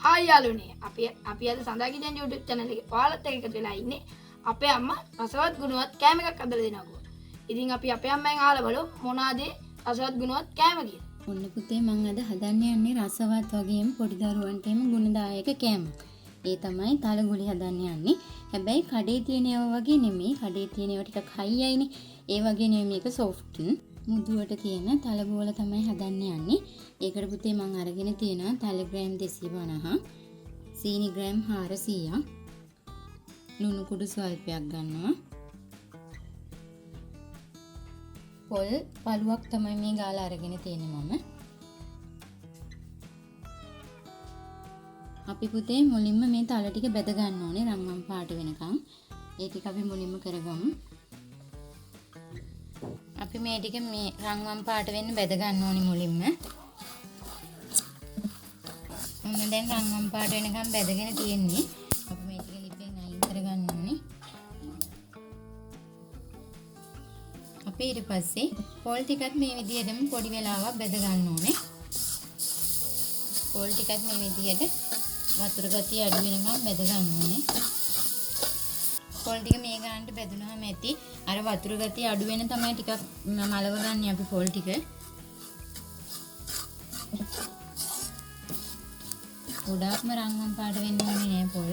Hi යාළුවනේ අපි අද සඳහා කිචන් YouTube channel එකේ ඔයාලත් එක්ක එකතු වෙලා ඉන්නේ අපේ අම්මා රසවත් ගුණවත් කෑම එකක් හදලා දෙනවා. ඉතින් අපි අපේ අම්මෙන් අහලා බලමු මොනවාද රසවත් ගුණවත් කෑම කියලා. ඔන්න පුතේ මම අද හදන්න යන්නේ රසවත් වගේම පොඩි දරුවන්ටම ගුණදායක කෑමක්. ඒ තමයි තලගුලි හදන්න යන්නේ. හැබැයි කඩේ තියෙන ඒවා වගේ නෙමෙයි. කඩේ තියෙන ඒවා ටිකක් හයියයිනේ. ඒ වගේ නෙමෙයි මේක සොෆ්ට්. මුදුවට තියෙන තලබෝල තමයි හදන්න යන්නේ. ඒකට පුතේ මම අරගෙන තියෙනවා තල ග්‍රෑම් 250, සීනි ග්‍රෑම් 400, ලුණු කුඩු ස්වල්පයක් ගන්නවා. පොල් පළුවක් තමයි මේ ගාලා අරගෙන තියෙන්නේ මම. අපි පුතේ මුලින්ම මේ තල ටික බෙද ගන්න ඕනේ රන්වන් පාට වෙනකන්. ඒ ටික අපි මුලින්ම කරගමු. අපි මේ ටික මේ රන්වන් පාට වෙන්න බෙද ගන්න ඕනේ මුලින්ම. ඔන්න දැන් රන්වන් පාට වෙනකන් බෙදගෙන තියෙන්නේ. අපි මේ ටික ලිපෙන් අයින් කරගන්න ඕනේ. අපි ඊට පස්සේ පොල් ටිකත් මේ විදිහටම පොඩි වෙලාවක් බෙද ගන්න ඕනේ. පොල් ටිකත් මේ විදිහට වතුර ගතිය අඩු වෙනකම් බෙද ගන්න ඕනේ. පොල් ටික මේ ගානට බෙදුනහම ඇති. අර වතුර ගතිය අඩු වෙන තමයි ටිකක් මලව ගන්න අපි පොල් ටික. ගොඩාක්ම රන්වන් පාට වෙන්න ඕනේ නෑ පොල්.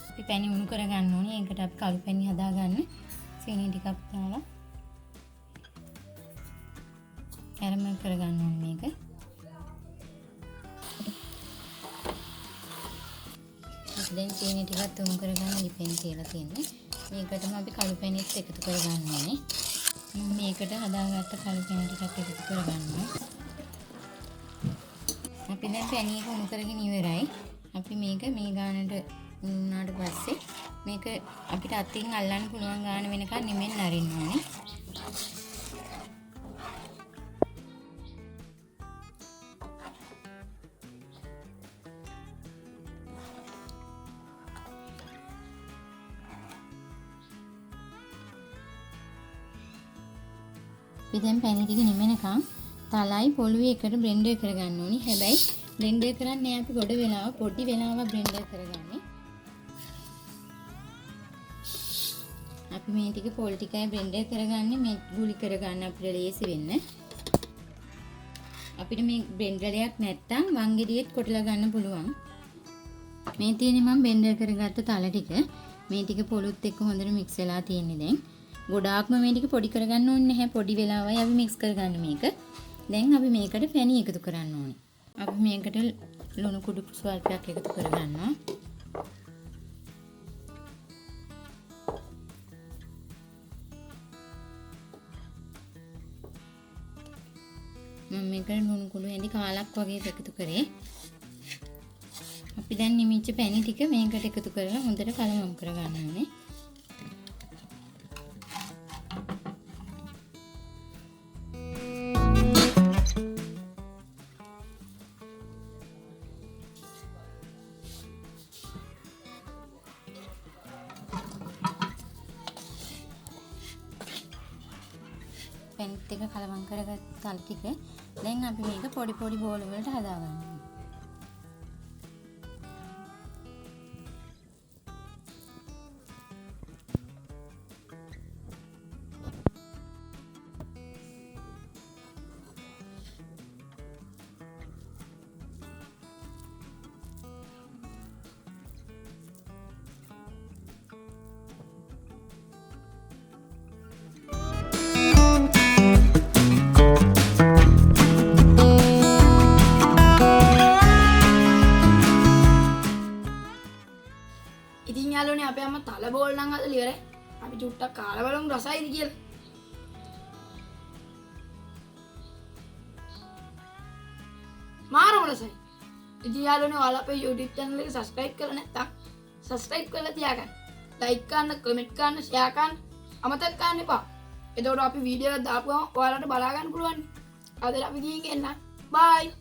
අපි පැණි උණු කර ගන්න ඕනේ. ඒකට අපි කළු පැණි හදා ගන්න. සීනි ටිකක් දාලා කැරමල් කර ගන්න ඕනේ මේක. දැන් සීනි ටිකක් උණු කරගන්න ලිපෙන් තියලා තියෙන්නේ. මේකටම අපි කළු පැණිත් එකතු කරගන්න ඕනේ. මේකට හදාගත්ත කළු පැණි ටිකක් එකතු කරගන්නවා. අපි දැන් පැණි එක උණු කරගෙන ඉවරයි. අපි මේක මේ ගානට උනාට පස්සේ මේක අපිට අතින් අල්ලන්න පුළුවන් ගාන වෙනකන් නිමෙන් අරින්න ඕනේ. අපි දැන් පැණි ටික නිමෙනකන් තලයි පොළුවේ එකට බ්ලෙන්ඩර් කරගන්න ඕනේ. හැබැයි බ්ලෙන්ඩර් කරන්නේ අපි ගොඩ වෙලාව පොඩි වෙලාවක් බ්ලෙන්ඩර් කරගන්නේ. අපි මේ ටික පොල් ටිකයි බ්ලෙන්ඩර් කරගන්නේ මේ ගුලි කරගන්න අපිට ලේසි වෙන්න. අපිට මේ බ්ලෙන්ඩරයක් නැත්තම් වංගෙඩියෙත් කොටලා ගන්න පුළුවන්. මේ තියෙන්නේ මම බ්ලෙන්ඩර් කරගත්ත තල ටික. මේ ටික පොළුත් එක්ක හොඳට මික්ස් වෙලා තියෙන්නේ දැන්. ගොඩාක්ම මේ ටික පොඩි කරගන්න ඕනේ නැහැ. පොඩි වෙලාවයි අපි මික්ස් කරගන්න මේක. දැන් අපි මේකට පැණි එකතු කරන්න ඕනේ. අපි මේකට ලුණු කුඩු ස්වල්පයක් එකතු කරගන්නවා. මම මේකට ලුණු කුඩු ඇඳි කාලක් වගේ එකතු කරේ. අපි දැන් නිමිච්ච පැණි ටික මේකට එකතු කරලා හොඳට කලවම් කරගන්න ඕනේ. පැණිත් එක කලවම් කරගත්ත තල් ටික දැන් අපි මේක පොඩි පොඩි බෝල වලට හදාගන්නවා. ඉතින් යාළුවනේ අපේ අම්මා තල බෝල් නම් හදලා ඉවරයි. අපි චුට්ටක් කාලා බලමු රසයිද කියලා. මාරම රසයි. ඉතින් යාළුවනේ ඔයාලා අපේ YouTube channel එක subscribe කරලා නැත්නම් subscribe කරලා තියාගන්න. like කරන්න, comment කරන්න, share කරන්න අමතක කරන්න එපා. එතකොට අපි වීඩියෝ එක දාපුවම ඔයාලට බලා ගන්න පුළුවන්. අද අපි ගිහින් එන්න. bye.